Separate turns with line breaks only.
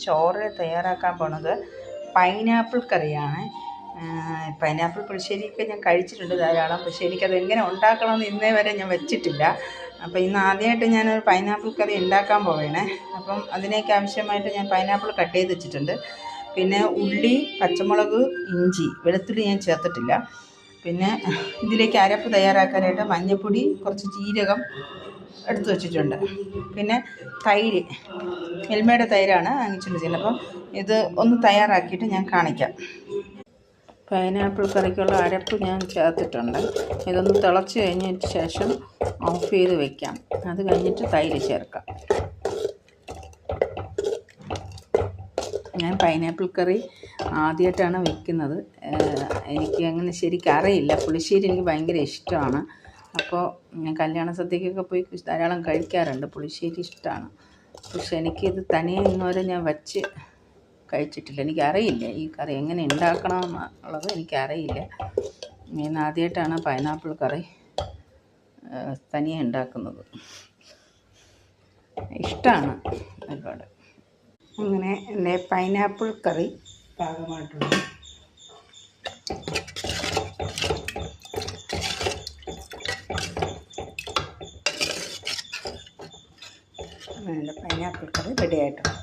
ചോറ് തയ്യാറാക്കാൻ പോണത് പൈനാപ്പിൾ കറിയാണ്. പൈനാപ്പിൾ പുളിശ്ശേരിയൊക്കെ ഞാൻ കഴിച്ചിട്ടുണ്ട് ധാരാളം, പക്ഷേ എനിക്കത് എങ്ങനെ ഉണ്ടാക്കണമെന്ന് ഇന്നേ വരെ ഞാൻ വെച്ചിട്ടില്ല. അപ്പോൾ ഇന്ന് ആദ്യമായിട്ട് ഞാനൊരു പൈനാപ്പിൾ കറി ഉണ്ടാക്കാൻ പോവുകയാണേ. അപ്പം അതിനേക്ക് ആവശ്യമായിട്ട് ഞാൻ പൈനാപ്പിൾ കട്ട് ചെയ്ത് വെച്ചിട്ടുണ്ട്. പിന്നെ ഉള്ളി, പച്ചമുളക്, ഇഞ്ചി, വെളുത്തുള്ളി ഞാൻ ചേർത്തിട്ടില്ല. പിന്നെ ഇതിലേക്ക് അരപ്പ് തയ്യാറാക്കാനായിട്ട് മഞ്ഞൾപ്പൊടി, കുറച്ച് ജീരകം എടുത്ത് വെച്ചിട്ടുണ്ട്. പിന്നെ തൈര്, എൽമയുടെ തൈരാണ് വാങ്ങിച്ചിട്ടുണ്ട്. അപ്പം ഇത് ഒന്ന് തയ്യാറാക്കിയിട്ട് ഞാൻ കാണിക്കാം. പൈനാപ്പിൾ കറിക്കുള്ള അരപ്പ് ഞാൻ ചേർത്തിട്ടുണ്ട്. ഇതൊന്ന് തിളച്ച് കഴിഞ്ഞിട്ട് ശേഷം ഓഫ് ചെയ്ത് വയ്ക്കാം. അത് കഴിഞ്ഞിട്ട് തൈര് ചേർക്കാം. ഞാൻ പൈനാപ്പിൾ കറി ആദ്യമായിട്ടാണ് വെക്കുന്നത്. എനിക്ക് അങ്ങനെ ശരിക്കും അറിയില്ല. പുളിശ്ശേരി എനിക്ക് ഭയങ്കര ഇഷ്ടമാണ്. അപ്പോൾ ഞാൻ കല്യാണ സദ്യക്കൊക്കെ പോയി ധാരാളം കഴിക്കാറുണ്ട്. പുളിശ്ശേരി ഇഷ്ടമാണ്. പക്ഷെ എനിക്കിത് തനിയെ ഇന്നുവരെ ഞാൻ വച്ച് കഴിച്ചിട്ടില്ല. എനിക്കറിയില്ല ഈ കറി എങ്ങനെ ഉണ്ടാക്കണമെന്നുള്ളത് എനിക്കറിയില്ല. ഞാൻ ആദ്യമായിട്ടാണ് പൈനാപ്പിൾ കറി തനിയെ ഉണ്ടാക്കുന്നത്. ഇഷ്ടമാണ് ഒരുപാട്. അങ്ങനെ എൻ്റെ പൈനാപ്പിൾ കറി പാകമായിട്ടുണ്ട്. എൻ്റെ പൈനാപ്പിൾ കറി റെഡി ആയിട്ടുണ്ട്.